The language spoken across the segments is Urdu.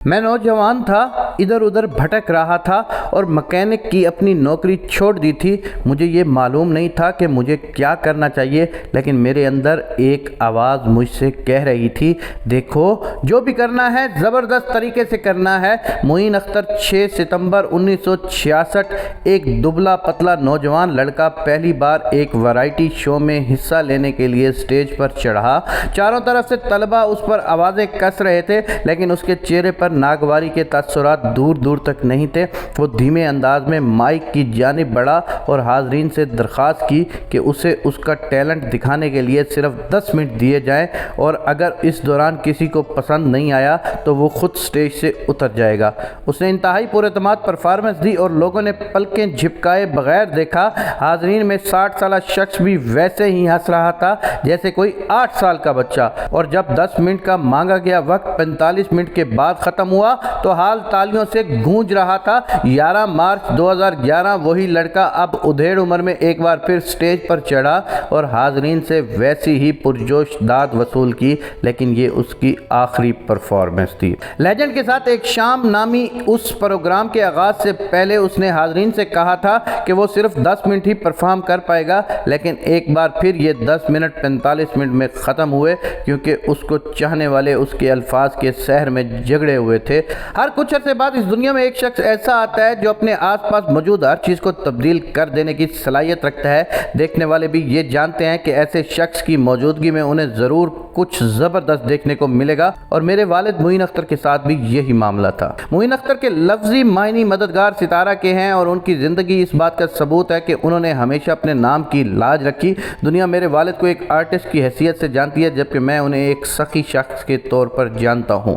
میں نوجوان تھا، ادھر ادھر بھٹک رہا تھا اور مکینک کی اپنی نوکری چھوڑ دی تھی۔ مجھے یہ معلوم نہیں تھا کہ مجھے کیا کرنا چاہیے، لیکن میرے اندر ایک آواز مجھ سے کہہ رہی تھی، دیکھو جو بھی کرنا ہے زبردست طریقے سے کرنا ہے۔ معین اختر 6 ستمبر 1966 ایک دبلا پتلا نوجوان لڑکا پہلی بار ایک ورائٹی شو میں حصہ لینے کے لیے سٹیج پر چڑھا۔ چاروں طرف سے طلبہ اس پر آوازیں کس رہے تھے، لیکن اس کے چہرے پر ناگواری کے تاثرات دور دور تک نہیں تھے۔ وہ دھیمے انداز میں مائک کی جانب بڑھا اور حاضرین سے درخواست کی کہ اسے اس کا ٹیلنٹ دکھانے کے لیے صرف 10 منٹ دیے جائیں، اور اگر اس دوران کسی کو پسند نہیں آیا تو وہ خود سٹیج سے اتر جائے گا۔ اس نے انتہائی پر اعتماد پرفارمنس دی اور لوگوں نے پلکیں جھپکائے بغیر دیکھا۔ حاضرین میں 60 سالہ شخص بھی ویسے ہی ہنس رہا تھا جیسے کوئی 8 سال کا بچہ، اور جب 10 منٹ کا مانگا گیا وقت 45 منٹ کے بعد ختم ہوا تو حال تالیوں سے گونج رہا تھا۔ 11 مارچ 2011 وہی لڑکا اب ادھیڑ عمر میں ایک بار پھر سٹیج پر چڑھا اور حاضرین سے ویسی ہی پرجوش داد وصول کی، لیکن یہ اس کی آخری پرفارمنس تھی۔ لیجنڈ کے ساتھ ایک شام نامی اس پروگرام کے آغاز سے پہلے اس نے حاضرین سے کہا تھا کہ وہ صرف 10 منٹ ہی پرفارم کر پائے گا، لیکن ایک بار پھر یہ 10 منٹ 45 منٹ میں ختم ہوئے، کیونکہ اس کو چاہنے والے اس کے الفاظ کے سحر میں جگڑے ہوئے تھے۔ ہر کچھ عرصے بعد اس دنیا میں ایک شخص ایسا آتا ہے جو اپنے آس پاس موجود ہر چیز کو تبدیل کر دینے کی صلاحیت رکھتا ہے۔ دیکھنے والے بھی یہ جانتے ہیں کہ ایسے شخص کی موجودگی میں انہیں ضرور کچھ زبردست دیکھنے کو ملے گا، اور میرے والد معین اختر کے ساتھ بھی یہی معاملہ تھا۔ معین اختر کے لفظی معنی مددگار ستارہ کے ہیں، اور ان کی زندگی اس بات کا ثبوت ہے کہ انہوں نے ہمیشہ اپنے نام کی لاج رکھی۔ دنیا میرے والد کو ایک آرٹسٹ کی حیثیت سے جانتی ہے، جبکہ میں انہیں ایک سخی شخص کے طور پر جانتا ہوں۔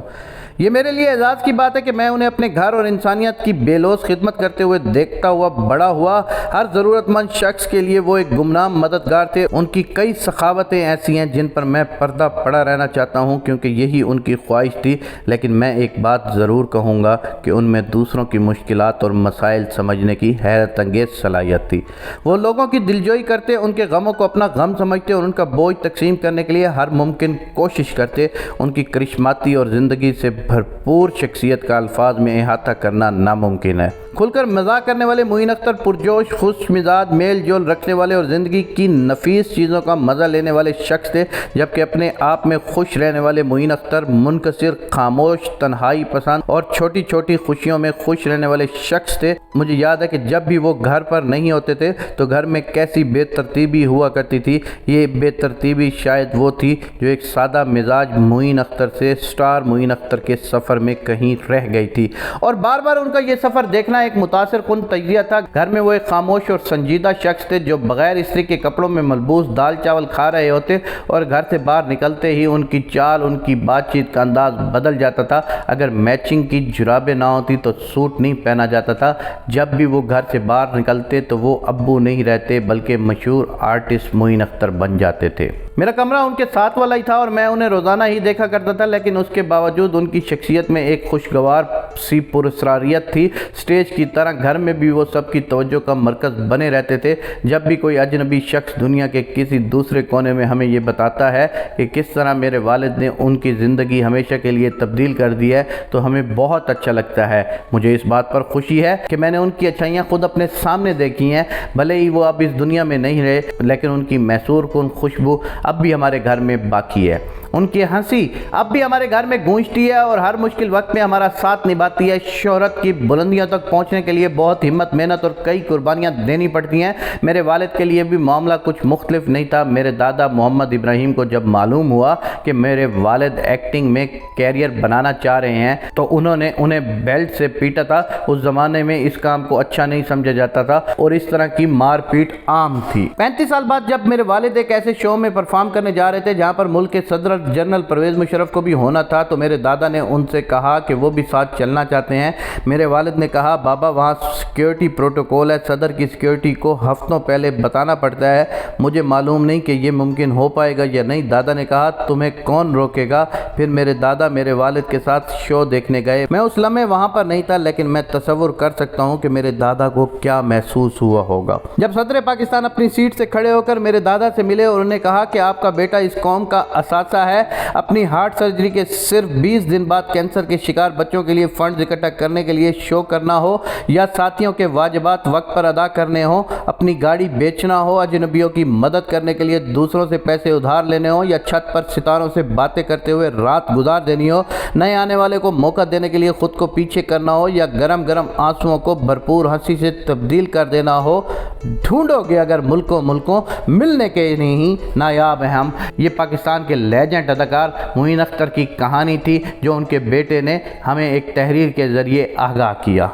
یہ میرے لیے اعزاز کی بات ہے کہ میں انہیں اپنے گھر اور انسانیت کی بے لوث خدمت کرتے ہوئے دیکھتا ہوا بڑا ہوا۔ ہر ضرورت مند شخص کے لیے وہ ایک گمنام مددگار تھے۔ ان کی کئی سخاوتیں ایسی ہیں جن پر میں پردہ پڑا رہنا چاہتا ہوں، کیونکہ یہی ان کی خواہش تھی، لیکن میں ایک بات ضرور کہوں گا کہ ان میں دوسروں کی مشکلات اور مسائل سمجھنے کی حیرت انگیز صلاحیت تھی۔ وہ لوگوں کی دلجوئی کرتے، ان کے غموں کو اپنا غم سمجھتے اور ان کا بوجھ تقسیم کرنے کے لیے ہر ممکن کوشش کرتے۔ ان کی کرشماتی اور زندگی سے بھرپور شخصیت کا الفاظ میں احاطہ کرنا ناممکن ہے۔ کھل کر مزاح کرنے والے معین اختر پرجوش، خوش مزاج، میل جول رکھنے والے اور زندگی کی نفیس چیزوں کا مزہ لینے والے شخص تھے، جبکہ اپنے آپ میں خوش رہنے والے معین اختر منکسر، خاموش، تنہائی پسند اور چھوٹی چھوٹی خوشیوں میں خوش رہنے والے شخص تھے۔ مجھے یاد ہے کہ جب بھی وہ گھر پر نہیں ہوتے تھے تو گھر میں کیسی بے ترتیبی ہوا کرتی تھی۔ یہ بے ترتیبی شاید وہ تھی جو ایک سادہ مزاج معین اختر سے سٹار معین اختر کے سفر میں کہیں رہ گئی تھی، اور بار بار ان کا یہ سفر دیکھنا ایک متاثر کن تجزیہ تھا۔ گھر میں وہ ایک خاموش اور سنجیدہ شخص تھے جو بغیر استری کے کپڑوں میں ملبوس دال چاول کھا رہے ہوتے، اور گھر سے باہر نکلتے ہی ان کی چال، ان کی بات چیت کا انداز بدل جاتا تھا۔ اگر میچنگ کی جرابیں نہ ہوتی تو سوٹ نہیں پہنا جاتا تھا۔ جب بھی وہ گھر سے باہر نکلتے تو وہ ابو نہیں رہتے بلکہ مشہور آرٹسٹ معین اختر بن جاتے تھے۔ میرا کمرہ ان کے ساتھ والا ہی تھا اور میں انہیں روزانہ ہی دیکھا کرتا تھا، لیکن اس کے باوجود ان کی شخصیت میں ایک خوشگوار سی پراسراریت تھی۔ سٹیج کی طرح گھر میں بھی وہ سب کی توجہ کا مرکز بنے رہتے تھے۔ جب بھی کوئی اجنبی شخص دنیا کے کسی دوسرے کونے میں ہمیں یہ بتاتا ہے کہ کس طرح میرے والد نے ان کی زندگی ہمیشہ کے لیے تبدیل کر دی ہے تو ہمیں بہت اچھا لگتا ہے۔ مجھے اس بات پر خوشی ہے کہ میں نے ان کی اچھائیاں خود اپنے سامنے دیکھی ہیں۔ بھلے ہی وہ اب اس دنیا میں نہیں رہے، لیکن ان کی محصور کن خوشبو اب بھی ہمارے گھر میں باقی ہے۔ ان کی ہنسی اب بھی ہمارے گھر میں گونجتی ہے اور ہر مشکل وقت میں ہمارا ساتھ نبھاتی ہے۔ شہرت کی بلندیوں تک پہنچنے کے لیے بہت ہمت، محنت اور کئی قربانیاں دینی پڑتی ہیں۔ میرے والد کے لیے بھی معاملہ کچھ مختلف نہیں تھا۔ میرے دادا محمد ابراہیم کو جب معلوم ہوا کہ میرے والد ایکٹنگ میں کیریئر بنانا چاہ رہے ہیں تو انہوں نے انہیں بیلٹ سے پیٹا تھا۔ اس زمانے میں اس کام کو اچھا نہیں سمجھا جاتا تھا اور اس طرح کی مار پیٹ عام تھی۔ 35 سال بعد جب میرے والد ایک ایسے شو میں پرفارم کرنے جا رہے تھے جہاں پر ملک کے صدر جنرل پرویز مشرف کو بھی ہونا تھا، تو میرے دادا نے ان سے کہا کہ وہ بھی ساتھ چلنا ملنا چاہتے ہیں۔ میرے والد نے کہا بابا وہاں سیکیورٹی پروٹوکول ہے، صدر کی سیکیورٹی کو ہفتوں پہلے بتانا پڑتا ہے، مجھے معلوم نہیں کہ یہ ممکن ہو پائے گا یا نہیں۔ دادا نے کہا تمہیں کون روکے گا؟ پھر میرے دادا میرے والد کے ساتھ شو دیکھنے گئے۔ میں اس لمحے وہاں پر نہیں تھا لیکن میں تصور کر سکتا ہوں کہ میرے دادا کو کیا محسوس ہوا ہوگا۔ جب صدر پاکستان اپنی سیٹ سے کھڑے ہو کر میرے دادا سے ملے اور انہوں نے کہا کہ آپ کا بیٹا اس قوم کا اثاثہ ہے، اپنی ہارٹ سرجری کے صرف 20 دن بعد کینسر کے شکار بچوں کے لیے فنڈز اکٹھا کرنے کے لیے شو کرنا ہو یا ساتھیوں کے واجبات وقت پر ادا کرنے ہوں، اپنی گاڑی بیچنا ہو، اجنبیوں کی مدد کرنے کے لیے دوسروں سے پیسے ادھار لینے ہوں یا چھت پر ستاروں سے باتیں کرتے ہوئے رات گزار دینی ہو، نئے آنے والے کو موقع دینے کے لیے خود کو پیچھے کرنا ہو یا گرم گرم آنسوؤں کو بھرپور ہنسی سے تبدیل کر دینا ہو، ڈھونڈو گے اگر ملکوں ملنے کے نہیں نایاب ہیں ہم۔ یہ پاکستان کے لیجنڈ اداکار معین اختر کی کہانی تھی جو ان کے بیٹے نے ہمیں ایک تحریر کے ذریعے آگاہ کیا۔